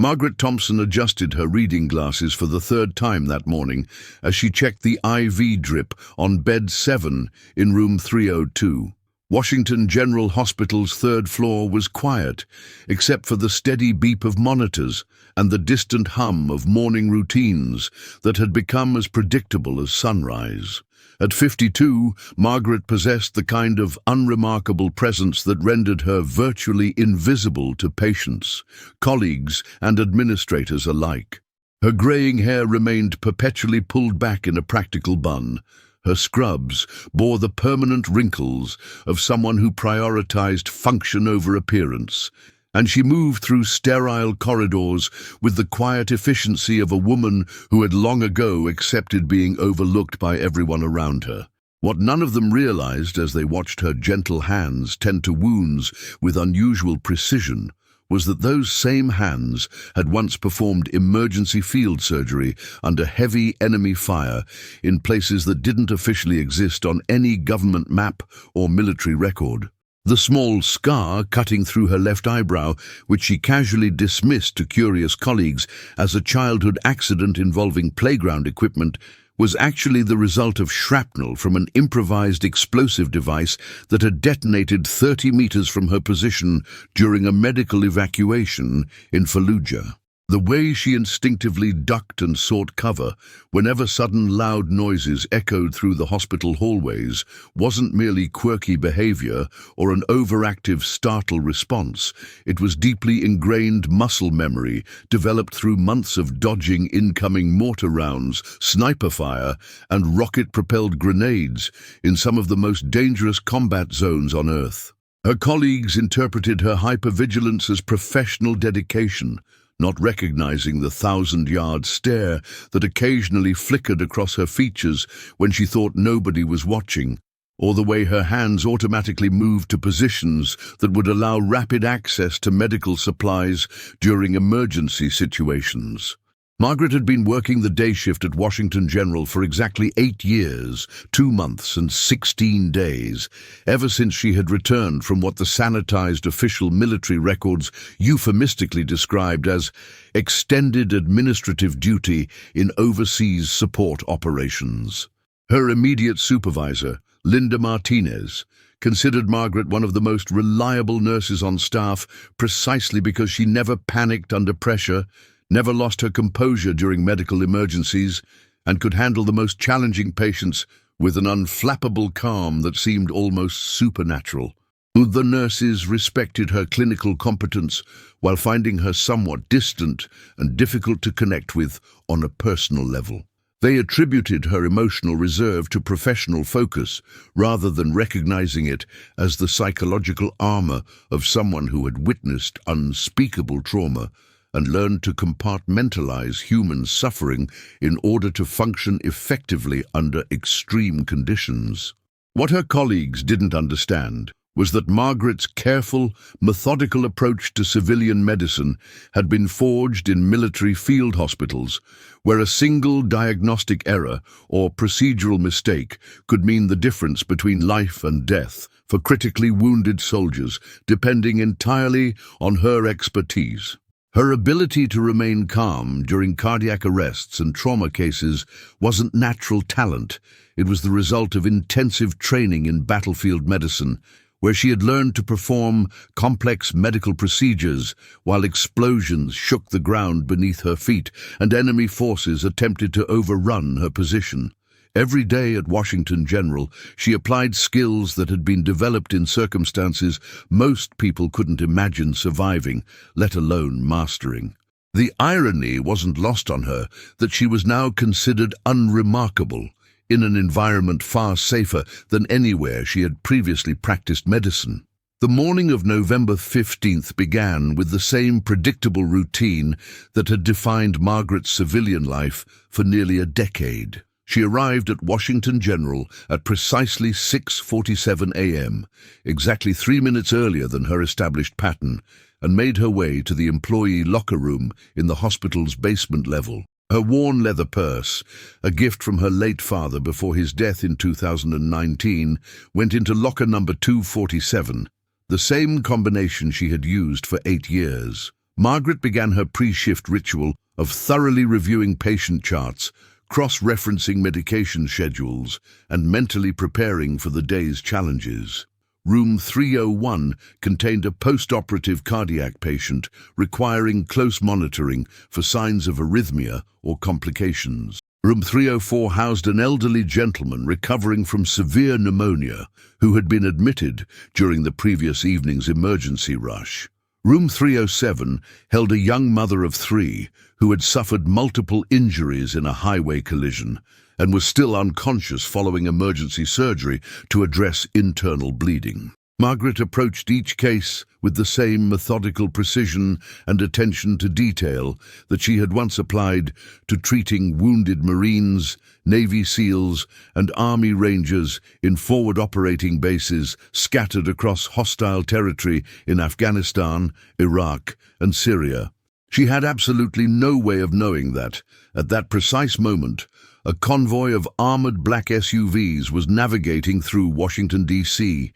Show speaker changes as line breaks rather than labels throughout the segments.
Margaret Thompson adjusted her reading glasses for the third time that morning as she checked the IV drip on bed 7 in room 302. Washington General Hospital's third floor was quiet, except for the steady beep of monitors and the distant hum of morning routines that had become as predictable as sunrise. At 52, Margaret possessed the kind of unremarkable presence that rendered her virtually invisible to patients, colleagues, and administrators alike. Her greying hair remained perpetually pulled back in a practical bun. Her scrubs bore the permanent wrinkles of someone who prioritized function over appearance, and she moved through sterile corridors with the quiet efficiency of a woman who had long ago accepted being overlooked by everyone around her. What none of them realized as they watched her gentle hands tend to wounds with unusual precision was that those same hands had once performed emergency field surgery under heavy enemy fire in places that didn't officially exist on any government map or military record. The small scar cutting through her left eyebrow, which she casually dismissed to curious colleagues as a childhood accident involving playground equipment, was actually the result of shrapnel from an improvised explosive device that had detonated 30 meters from her position during a medical evacuation in Fallujah. The way she instinctively ducked and sought cover whenever sudden loud noises echoed through the hospital hallways wasn't merely quirky behavior or an overactive startle response. It was deeply ingrained muscle memory developed through months of dodging incoming mortar rounds, sniper fire, and rocket-propelled grenades in some of the most dangerous combat zones on Earth. Her colleagues interpreted her hypervigilance as professional dedication, not recognizing the 1,000-yard stare that occasionally flickered across her features when she thought nobody was watching, or the way her hands automatically moved to positions that would allow rapid access to medical supplies during emergency situations. Margaret had been working the day shift at Washington General for exactly 8 years, 2 months and 16 days, ever since she had returned from what the sanitized official military records euphemistically described as extended administrative duty in overseas support operations. Her immediate supervisor, Linda Martinez, considered Margaret one of the most reliable nurses on staff precisely because she never panicked under pressure, never lost her composure during medical emergencies, and could handle the most challenging patients with an unflappable calm that seemed almost supernatural. The nurses respected her clinical competence while finding her somewhat distant and difficult to connect with on a personal level. They attributed her emotional reserve to professional focus rather than recognizing it as the psychological armor of someone who had witnessed unspeakable trauma and learned to compartmentalize human suffering in order to function effectively under extreme conditions. What her colleagues didn't understand was that Margaret's careful, methodical approach to civilian medicine had been forged in military field hospitals, where a single diagnostic error or procedural mistake could mean the difference between life and death for critically wounded soldiers, depending entirely on her expertise. Her ability to remain calm during cardiac arrests and trauma cases wasn't natural talent. It was the result of intensive training in battlefield medicine, where she had learned to perform complex medical procedures while explosions shook the ground beneath her feet and enemy forces attempted to overrun her position. Every day at Washington General, she applied skills that had been developed in circumstances most people couldn't imagine surviving, let alone mastering. The irony wasn't lost on her that she was now considered unremarkable in an environment far safer than anywhere she had previously practiced medicine. The morning of November 15th began with the same predictable routine that had defined Margaret's civilian life for nearly a decade. She arrived at Washington General at precisely 6:47 a.m., exactly 3 minutes earlier than her established pattern, and made her way to the employee locker room in the hospital's basement level. Her worn leather purse, a gift from her late father before his death in 2019, went into locker number 247, the same combination she had used for 8 years. Margaret began her pre-shift ritual of thoroughly reviewing patient charts, cross-referencing medication schedules, and mentally preparing for the day's challenges. Room 301 contained a post-operative cardiac patient requiring close monitoring for signs of arrhythmia or complications. Room 304 housed an elderly gentleman recovering from severe pneumonia who had been admitted during the previous evening's emergency rush. Room 307 held a young mother of 3 who had suffered multiple injuries in a highway collision and was still unconscious following emergency surgery to address internal bleeding. Margaret approached each case with the same methodical precision and attention to detail that she had once applied to treating wounded Marines, Navy SEALs, and Army Rangers in forward operating bases scattered across hostile territory in Afghanistan, Iraq, and Syria. She had absolutely no way of knowing that, at that precise moment, a convoy of armored black SUVs was navigating through Washington, D.C.'s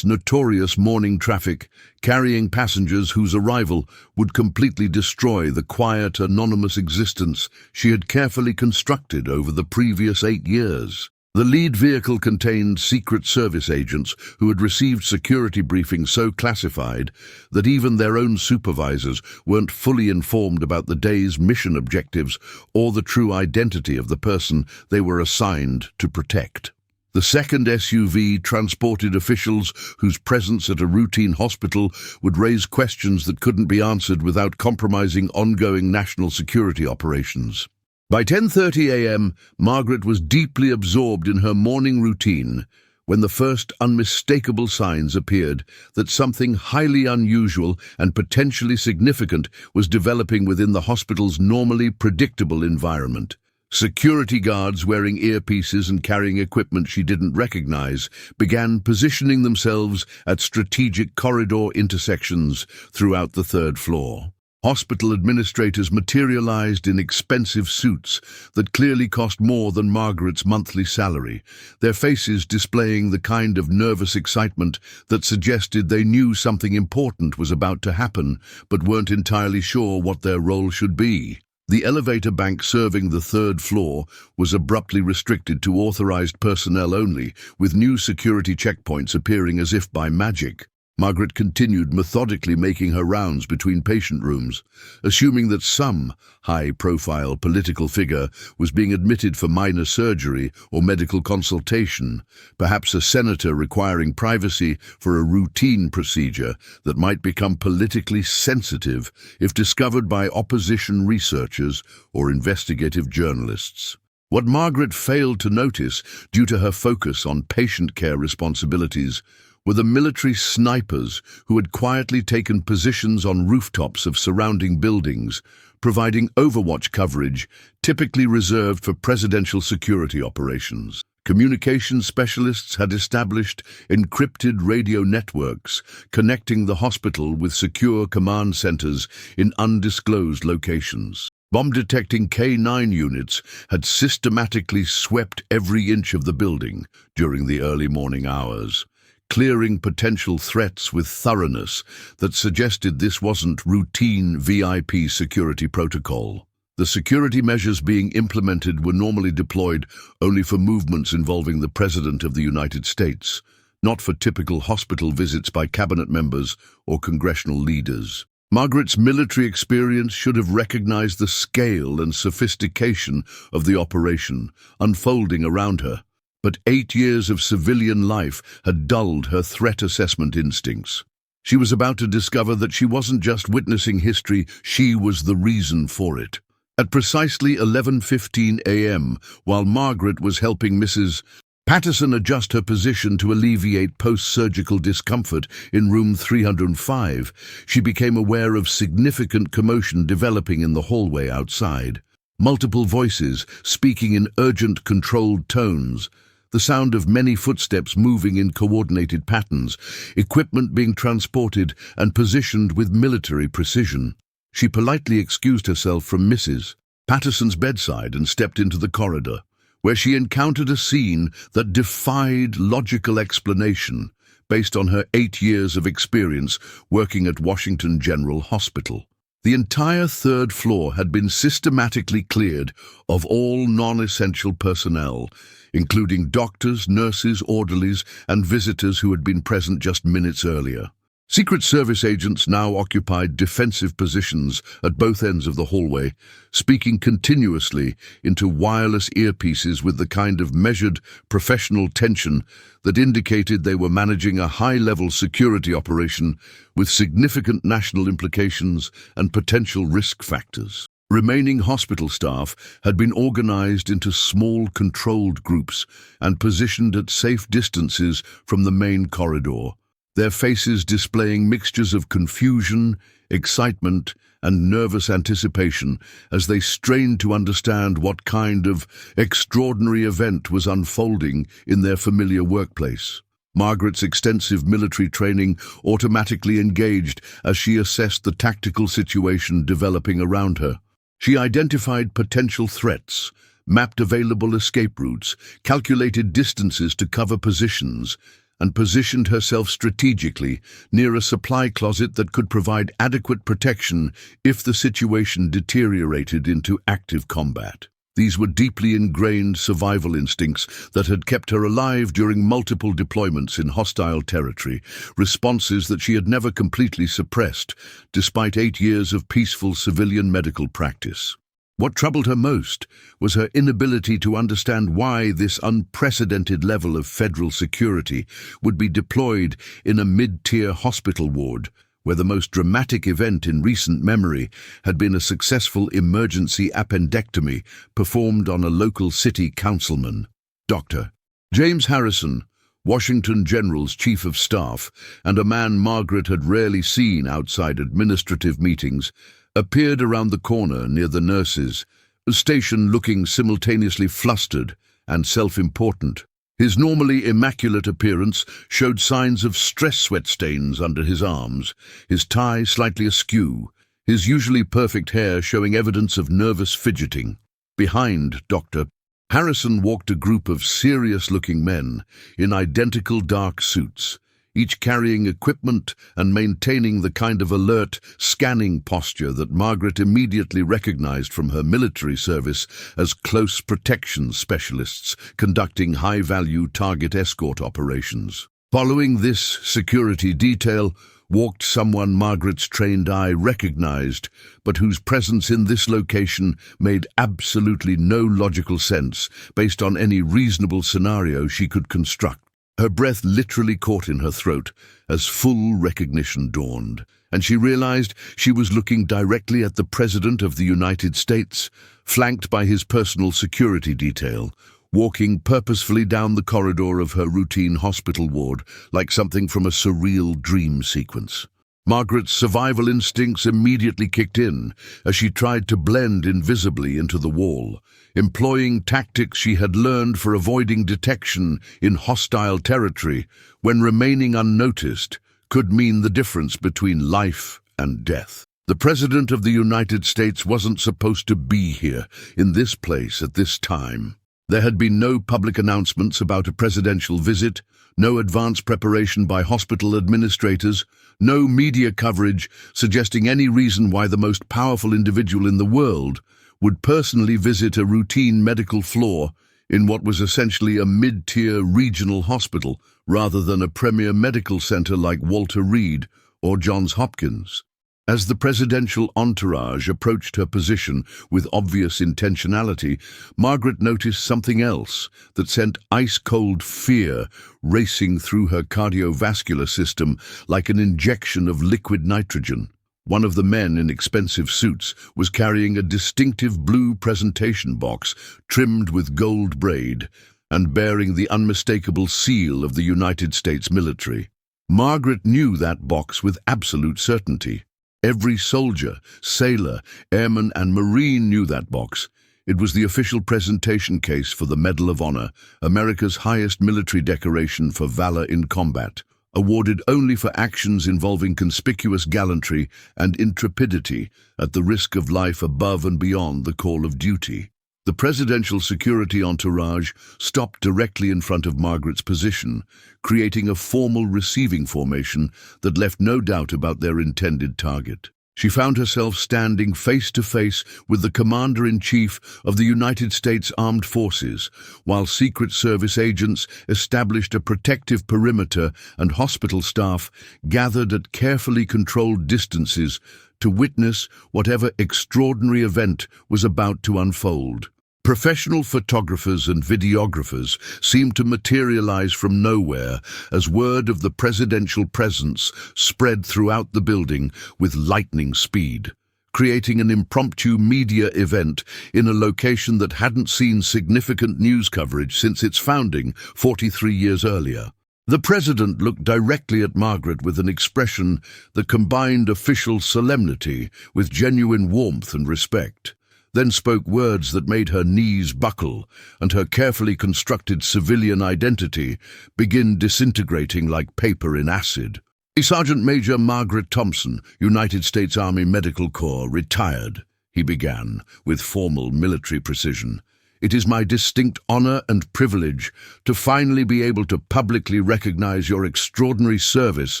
notorious morning traffic, carrying passengers whose arrival would completely destroy the quiet, anonymous existence she had carefully constructed over the previous 8 years. The lead vehicle contained Secret Service agents who had received security briefings so classified that even their own supervisors weren't fully informed about the day's mission objectives or the true identity of the person they were assigned to protect. The second SUV transported officials whose presence at a routine hospital would raise questions that couldn't be answered without compromising ongoing national security operations. By 10:30 a.m., Margaret was deeply absorbed in her morning routine when the first unmistakable signs appeared that something highly unusual and potentially significant was developing within the hospital's normally predictable environment. Security guards wearing earpieces and carrying equipment she didn't recognize began positioning themselves at strategic corridor intersections throughout the 3rd floor. Hospital administrators materialized in expensive suits that clearly cost more than Margaret's monthly salary, their faces displaying the kind of nervous excitement that suggested they knew something important was about to happen, but weren't entirely sure what their role should be. The elevator bank serving the 3rd floor was abruptly restricted to authorized personnel only, with new security checkpoints appearing as if by magic. Margaret continued methodically making her rounds between patient rooms, assuming that some high-profile political figure was being admitted for minor surgery or medical consultation, perhaps a senator requiring privacy for a routine procedure that might become politically sensitive if discovered by opposition researchers or investigative journalists. What Margaret failed to notice, due to her focus on patient care responsibilities, were the military snipers who had quietly taken positions on rooftops of surrounding buildings, providing overwatch coverage typically reserved for presidential security operations. Communications specialists had established encrypted radio networks connecting the hospital with secure command centers in undisclosed locations. Bomb-detecting K-9 units had systematically swept every inch of the building during the early morning hours, clearing potential threats with thoroughness that suggested this wasn't routine VIP security protocol. The security measures being implemented were normally deployed only for movements involving the President of the United States, not for typical hospital visits by cabinet members or congressional leaders. Margaret's military experience should have recognized the scale and sophistication of the operation unfolding around her. But 8 years of civilian life had dulled her threat assessment instincts. She was about to discover that she wasn't just witnessing history, she was the reason for it. At precisely 11:15 a.m., while Margaret was helping Mrs. Patterson adjust her position to alleviate post-surgical discomfort in room 305, she became aware of significant commotion developing in the hallway outside. Multiple voices speaking in urgent, controlled tones, the sound of many footsteps moving in coordinated patterns, equipment being transported and positioned with military precision. She politely excused herself from Mrs. Patterson's bedside and stepped into the corridor, where she encountered a scene that defied logical explanation based on her 8 years of experience working at Washington General Hospital. The entire third floor had been systematically cleared of all non-essential personnel, including doctors, nurses, orderlies, and visitors who had been present just minutes earlier. Secret Service agents now occupied defensive positions at both ends of the hallway, speaking continuously into wireless earpieces with the kind of measured, professional tension that indicated they were managing a high-level security operation with significant national implications and potential risk factors. Remaining hospital staff had been organized into small, controlled groups and positioned at safe distances from the main corridor, their faces displaying mixtures of confusion, excitement, and nervous anticipation as they strained to understand what kind of extraordinary event was unfolding in their familiar workplace. Margaret's extensive military training automatically engaged as she assessed the tactical situation developing around her. She identified potential threats, mapped available escape routes, calculated distances to cover positions, and positioned herself strategically near a supply closet that could provide adequate protection if the situation deteriorated into active combat. These were deeply ingrained survival instincts that had kept her alive during multiple deployments in hostile territory, responses that she had never completely suppressed, despite 8 years of peaceful civilian medical practice. What troubled her most was her inability to understand why this unprecedented level of federal security would be deployed in a mid-tier hospital ward, where the most dramatic event in recent memory had been a successful emergency appendectomy performed on a local city councilman. Dr. James Harrison, Washington General's Chief of Staff, and a man Margaret had rarely seen outside administrative meetings, appeared around the corner near the nurses' station looking simultaneously flustered and self-important. His normally immaculate appearance showed signs of stress sweat stains under his arms, his tie slightly askew, his usually perfect hair showing evidence of nervous fidgeting. Behind Dr. Harrison walked a group of serious-looking men in identical dark suits, each carrying equipment and maintaining the kind of alert, scanning posture that Margaret immediately recognized from her military service as close protection specialists conducting high-value target escort operations. Following this security detail walked someone Margaret's trained eye recognized, but whose presence in this location made absolutely no logical sense based on any reasonable scenario she could construct. Her breath literally caught in her throat as full recognition dawned, and she realized she was looking directly at the President of the United States, flanked by his personal security detail, walking purposefully down the corridor of her routine hospital ward like something from a surreal dream sequence. Margaret's survival instincts immediately kicked in as she tried to blend invisibly into the wall, employing tactics she had learned for avoiding detection in hostile territory when remaining unnoticed could mean the difference between life and death. The President of the United States wasn't supposed to be here, in this place at this time. There had been no public announcements about a presidential visit, no advance preparation by hospital administrators, no media coverage suggesting any reason why the most powerful individual in the world would personally visit a routine medical floor in what was essentially a mid-tier regional hospital rather than a premier medical center like Walter Reed or Johns Hopkins. As the presidential entourage approached her position with obvious intentionality, Margaret noticed something else that sent ice-cold fear racing through her cardiovascular system like an injection of liquid nitrogen. One of the men in expensive suits was carrying a distinctive blue presentation box trimmed with gold braid and bearing the unmistakable seal of the United States military. Margaret knew that box with absolute certainty. Every soldier, sailor, airman, and marine knew that box. It was the official presentation case for the Medal of Honor, America's highest military decoration for valor in combat, awarded only for actions involving conspicuous gallantry and intrepidity at the risk of life above and beyond the call of duty. The presidential security entourage stopped directly in front of Margaret's position, creating a formal receiving formation that left no doubt about their intended target. She found herself standing face to face with the Commander-in-Chief of the United States Armed Forces, while Secret Service agents established a protective perimeter and hospital staff gathered at carefully controlled distances to witness whatever extraordinary event was about to unfold. Professional photographers and videographers seemed to materialize from nowhere as word of the presidential presence spread throughout the building with lightning speed, creating an impromptu media event in a location that hadn't seen significant news coverage since its founding 43 years earlier. The president looked directly at Margaret with an expression that combined official solemnity with genuine warmth and respect, then spoke words that made her knees buckle and her carefully constructed civilian identity begin disintegrating like paper in acid. Sergeant Major Margaret Thompson, United States Army Medical Corps, retired, he began with formal military precision. It is my distinct honor and privilege to finally be able to publicly recognize your extraordinary service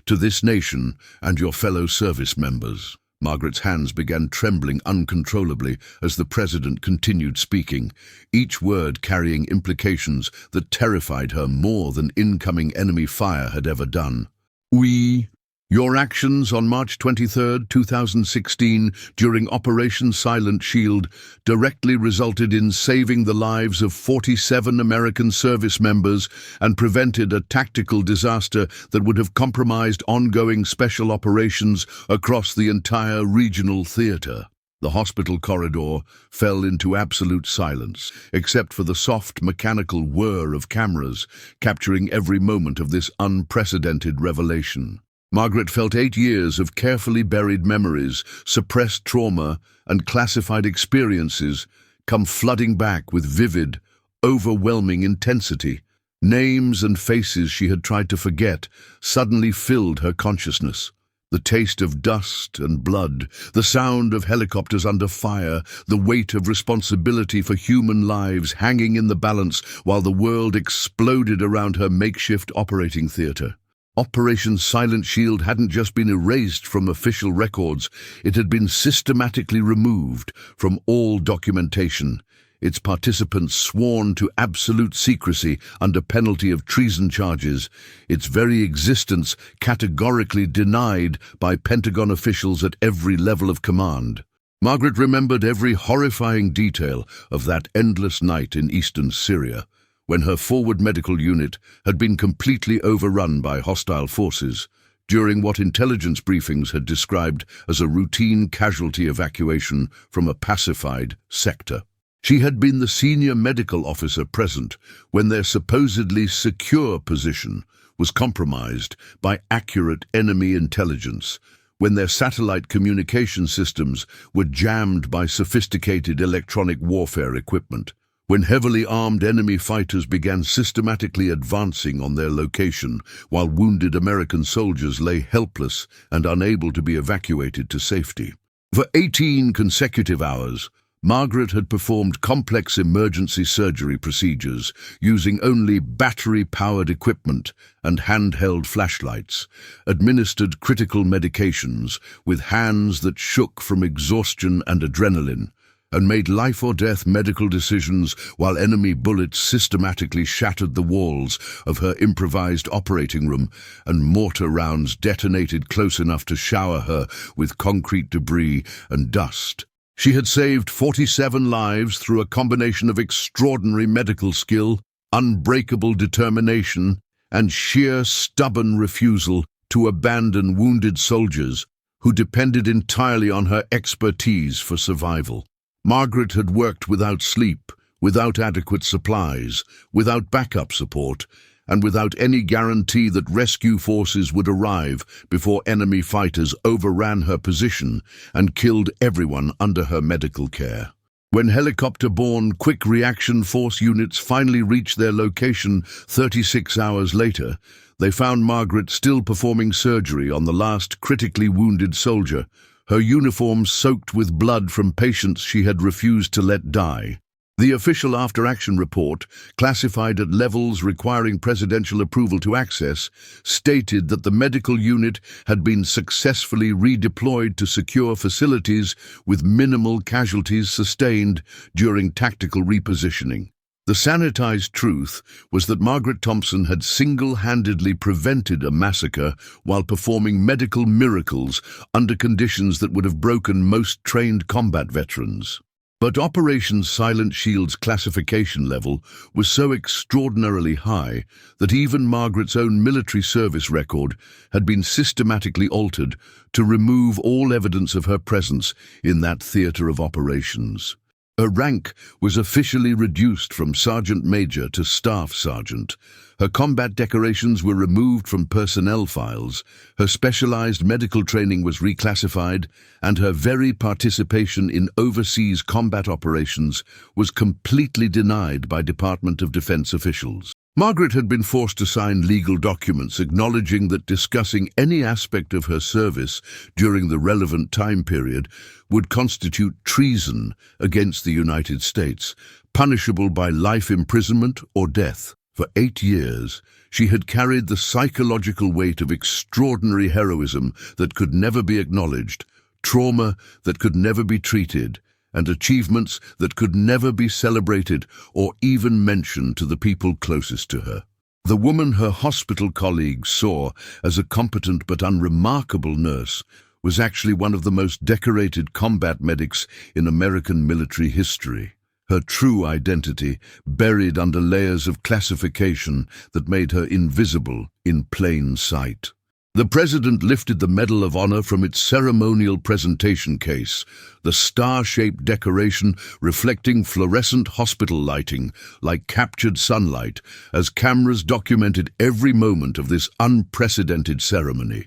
to this nation and your fellow service members. Margaret's hands began trembling uncontrollably as the president continued speaking, each word carrying implications that terrified her more than incoming enemy fire had ever done. Your actions on March 23, 2016, during Operation Silent Shield, directly resulted in saving the lives of 47 American service members and prevented a tactical disaster that would have compromised ongoing special operations across the entire regional theater. The hospital corridor fell into absolute silence, except for the soft mechanical whir of cameras capturing every moment of this unprecedented revelation. Margaret felt 8 years of carefully buried memories, suppressed trauma, and classified experiences come flooding back with vivid, overwhelming intensity. Names and faces she had tried to forget suddenly filled her consciousness. The taste of dust and blood, the sound of helicopters under fire, the weight of responsibility for human lives hanging in the balance while the world exploded around her makeshift operating theater. Operation Silent Shield hadn't just been erased from official records, it had been systematically removed from all documentation, its participants sworn to absolute secrecy under penalty of treason charges, its very existence categorically denied by Pentagon officials at every level of command. Margaret remembered every horrifying detail of that endless night in eastern Syria, when her forward medical unit had been completely overrun by hostile forces, during what intelligence briefings had described as a routine casualty evacuation from a pacified sector. She had been the senior medical officer present when their supposedly secure position was compromised by accurate enemy intelligence, when their satellite communication systems were jammed by sophisticated electronic warfare equipment, when heavily armed enemy fighters began systematically advancing on their location while wounded American soldiers lay helpless and unable to be evacuated to safety. For 18 consecutive hours, Margaret had performed complex emergency surgery procedures using only battery-powered equipment and handheld flashlights, administered critical medications with hands that shook from exhaustion and adrenaline, and made life-or-death medical decisions while enemy bullets systematically shattered the walls of her improvised operating room and mortar rounds detonated close enough to shower her with concrete debris and dust. She had saved 47 lives through a combination of extraordinary medical skill, unbreakable determination, and sheer stubborn refusal to abandon wounded soldiers who depended entirely on her expertise for survival. Margaret had worked without sleep, without adequate supplies, without backup support, and without any guarantee that rescue forces would arrive before enemy fighters overran her position and killed everyone under her medical care. When helicopter-borne quick reaction force units finally reached their location 36 hours later, they found Margaret still performing surgery on the last critically wounded soldier, her uniform soaked with blood from patients she had refused to let die. The official after-action report, classified at levels requiring presidential approval to access, stated that the medical unit had been successfully redeployed to secure facilities with minimal casualties sustained during tactical repositioning. The sanitized truth was that Margaret Thompson had single-handedly prevented a massacre while performing medical miracles under conditions that would have broken most trained combat veterans. But Operation Silent Shield's classification level was so extraordinarily high that even Margaret's own military service record had been systematically altered to remove all evidence of her presence in that theater of operations. Her rank was officially reduced from Sergeant Major to Staff Sergeant. Her combat decorations were removed from personnel files, her specialized medical training was reclassified, and her very participation in overseas combat operations was completely denied by Department of Defense officials. Margaret had been forced to sign legal documents acknowledging that discussing any aspect of her service during the relevant time period would constitute treason against the United States, punishable by life imprisonment or death. For 8 years, she had carried the psychological weight of extraordinary heroism that could never be acknowledged, trauma that could never be treated, and achievements that could never be celebrated or even mentioned to the people closest to her. The woman her hospital colleagues saw as a competent but unremarkable nurse was actually one of the most decorated combat medics in American military history. Her true identity buried under layers of classification that made her invisible in plain sight. The President lifted the Medal of Honor from its ceremonial presentation case, the star-shaped decoration reflecting fluorescent hospital lighting like captured sunlight, as cameras documented every moment of this unprecedented ceremony.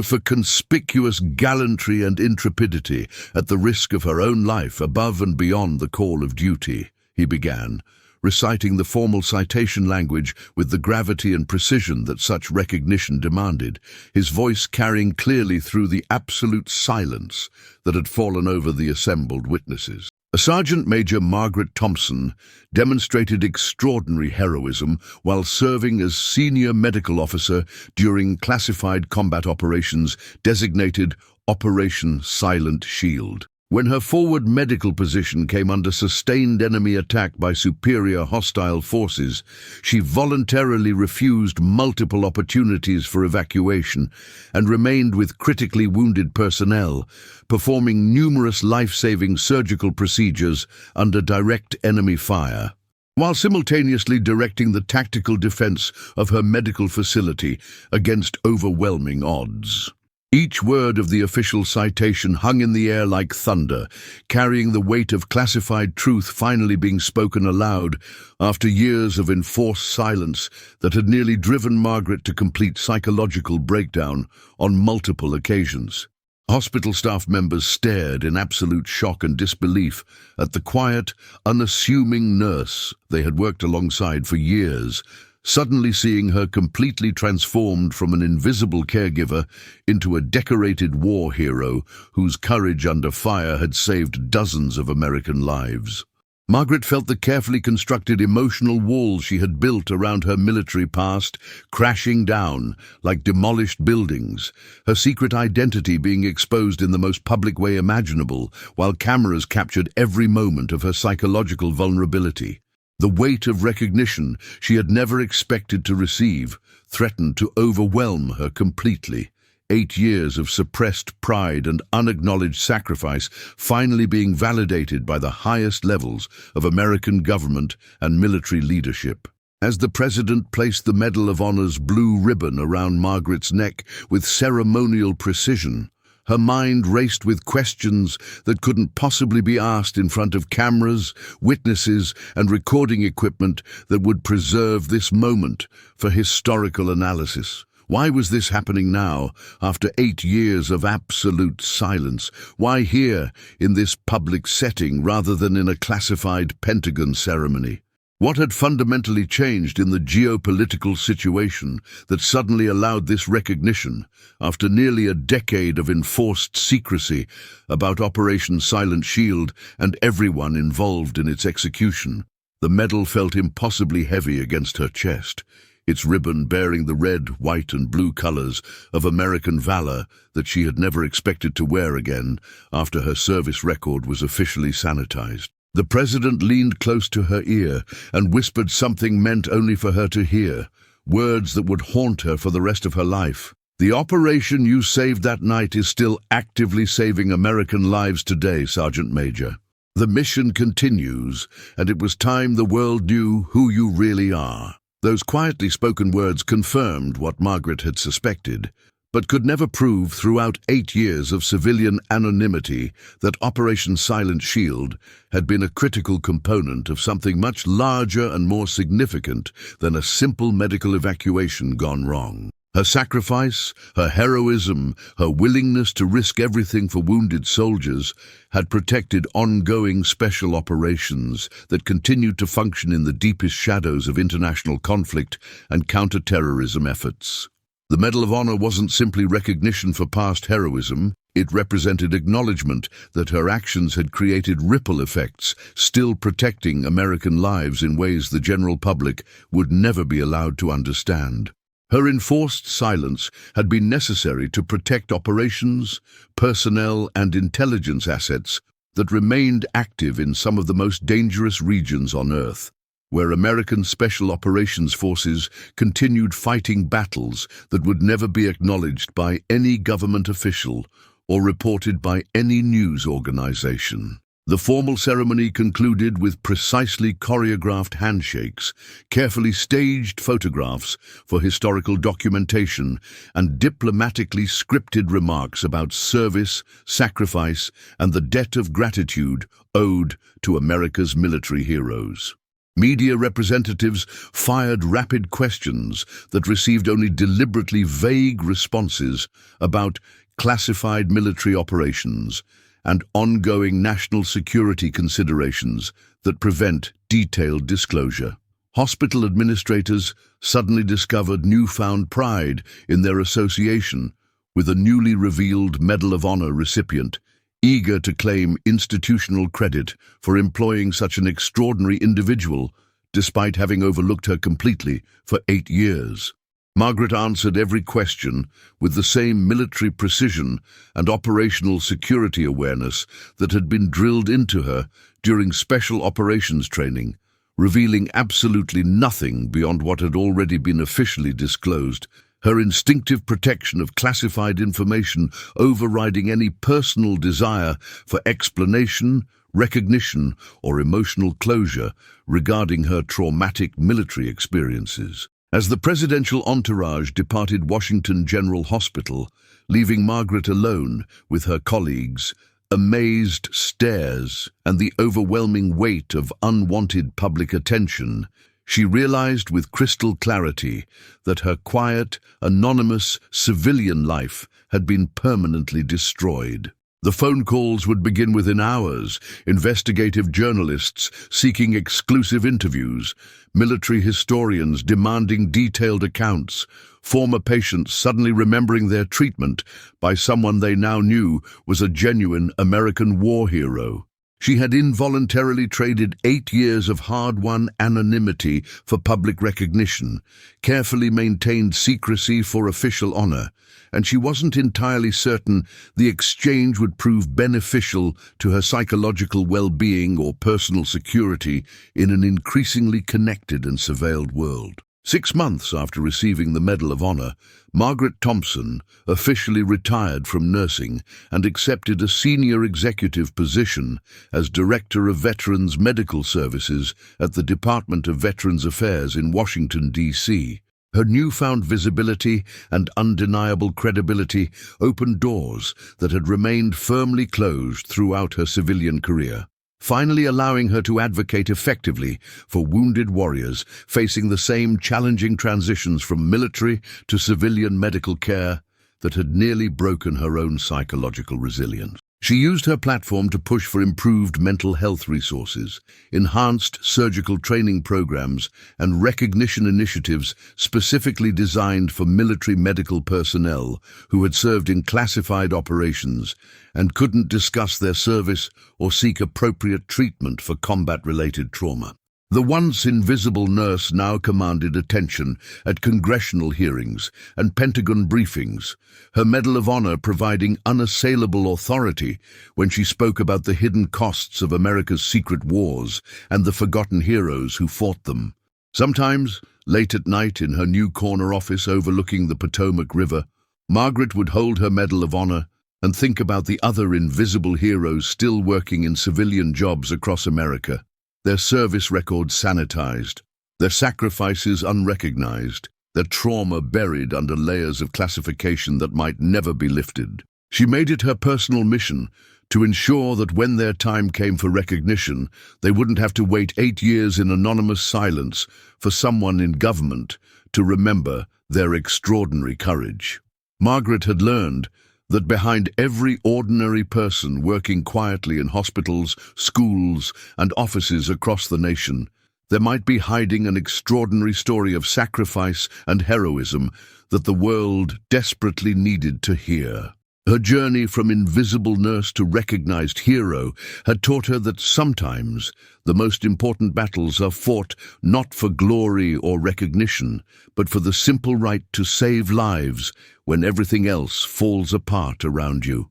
For conspicuous gallantry and intrepidity at the risk of her own life above and beyond the call of duty, he began, reciting the formal citation language with the gravity and precision that such recognition demanded, his voice carrying clearly through the absolute silence that had fallen over the assembled witnesses. Sergeant Major Margaret Thompson demonstrated extraordinary heroism while serving as senior medical officer during classified combat operations designated Operation Silent Shield. When her forward medical position came under sustained enemy attack by superior hostile forces, she voluntarily refused multiple opportunities for evacuation and remained with critically wounded personnel, performing numerous life-saving surgical procedures under direct enemy fire, while simultaneously directing the tactical defense of her medical facility against overwhelming odds. Each word of the official citation hung in the air like thunder, carrying the weight of classified truth finally being spoken aloud after years of enforced silence that had nearly driven Margaret to complete psychological breakdown on multiple occasions. Hospital staff members stared in absolute shock and disbelief at the quiet, unassuming nurse they had worked alongside for years, suddenly seeing her completely transformed from an invisible caregiver into a decorated war hero whose courage under fire had saved dozens of American lives. Margaret felt the carefully constructed emotional walls she had built around her military past crashing down like demolished buildings, her secret identity being exposed in the most public way imaginable, while cameras captured every moment of her psychological vulnerability. The weight of recognition she had never expected to receive threatened to overwhelm her completely. 8 years of suppressed pride and unacknowledged sacrifice finally being validated by the highest levels of American government and military leadership. As the President placed the Medal of Honor's blue ribbon around Margaret's neck with ceremonial precision, her mind raced with questions that couldn't possibly be asked in front of cameras, witnesses, and recording equipment that would preserve this moment for historical analysis. Why was this happening now, after 8 years of absolute silence? Why here, in this public setting, rather than in a classified Pentagon ceremony? What had fundamentally changed in the geopolitical situation that suddenly allowed this recognition after nearly a decade of enforced secrecy about Operation Silent Shield and everyone involved in its execution? The medal felt impossibly heavy against her chest, its ribbon bearing the red, white and blue colors of American valor that she had never expected to wear again after her service record was officially sanitized. The president leaned close to her ear and whispered something meant only for her to hear, words that would haunt her for the rest of her life. The operation you saved that night is still actively saving American lives today, Sergeant Major. The mission continues, and it was time the world knew who you really are. Those quietly spoken words confirmed what Margaret had suspected, but could never prove throughout 8 years of civilian anonymity that Operation Silent Shield had been a critical component of something much larger and more significant than a simple medical evacuation gone wrong. Her sacrifice, her heroism, her willingness to risk everything for wounded soldiers had protected ongoing special operations that continued to function in the deepest shadows of international conflict and counter-terrorism efforts. The Medal of Honor wasn't simply recognition for past heroism, it represented acknowledgement that her actions had created ripple effects, still protecting American lives in ways the general public would never be allowed to understand. Her enforced silence had been necessary to protect operations, personnel and intelligence assets that remained active in some of the most dangerous regions on Earth, where American Special Operations Forces continued fighting battles that would never be acknowledged by any government official or reported by any news organization. The formal ceremony concluded with precisely choreographed handshakes, carefully staged photographs for historical documentation, and diplomatically scripted remarks about service, sacrifice, and the debt of gratitude owed to America's military heroes. Media representatives fired rapid questions that received only deliberately vague responses about classified military operations and ongoing national security considerations that prevent detailed disclosure. Hospital administrators suddenly discovered newfound pride in their association with a newly revealed Medal of Honor recipient, eager to claim institutional credit for employing such an extraordinary individual, despite having overlooked her completely for 8 years. Margaret answered every question with the same military precision and operational security awareness that had been drilled into her during special operations training, revealing absolutely nothing beyond what had already been officially disclosed, her instinctive protection of classified information overriding any personal desire for explanation, recognition, or emotional closure regarding her traumatic military experiences. As the presidential entourage departed Washington General Hospital, leaving Margaret alone with her colleagues, amazed stares and the overwhelming weight of unwanted public attention, she realized with crystal clarity that her quiet, anonymous civilian life had been permanently destroyed. The phone calls would begin within hours, investigative journalists seeking exclusive interviews, military historians demanding detailed accounts, former patients suddenly remembering their treatment by someone they now knew was a genuine American war hero. She had involuntarily traded 8 years of hard-won anonymity for public recognition, carefully maintained secrecy for official honor, and she wasn't entirely certain the exchange would prove beneficial to her psychological well-being or personal security in an increasingly connected and surveilled world. 6 months after receiving the Medal of Honor, Margaret Thompson officially retired from nursing and accepted a senior executive position as Director of Veterans Medical Services at the Department of Veterans Affairs in Washington, D.C. Her newfound visibility and undeniable credibility opened doors that had remained firmly closed throughout her civilian career, finally allowing her to advocate effectively for wounded warriors facing the same challenging transitions from military to civilian medical care that had nearly broken her own psychological resilience. She used her platform to push for improved mental health resources, enhanced surgical training programs, and recognition initiatives specifically designed for military medical personnel who had served in classified operations and couldn't discuss their service or seek appropriate treatment for combat-related trauma. The once invisible nurse now commanded attention at congressional hearings and Pentagon briefings, her Medal of Honor providing unassailable authority when she spoke about the hidden costs of America's secret wars and the forgotten heroes who fought them. Sometimes, late at night in her new corner office overlooking the Potomac River, Margaret would hold her Medal of Honor and think about the other invisible heroes still working in civilian jobs across America. Their service records sanitized, their sacrifices unrecognized, their trauma buried under layers of classification that might never be lifted. She made it her personal mission to ensure that when their time came for recognition, they wouldn't have to wait 8 years in anonymous silence for someone in government to remember their extraordinary courage. Margaret had learned that behind every ordinary person working quietly in hospitals, schools, and offices across the nation, there might be hiding an extraordinary story of sacrifice and heroism that the world desperately needed to hear. Her journey from invisible nurse to recognized hero had taught her that sometimes the most important battles are fought not for glory or recognition, but for the simple right to save lives when everything else falls apart around you.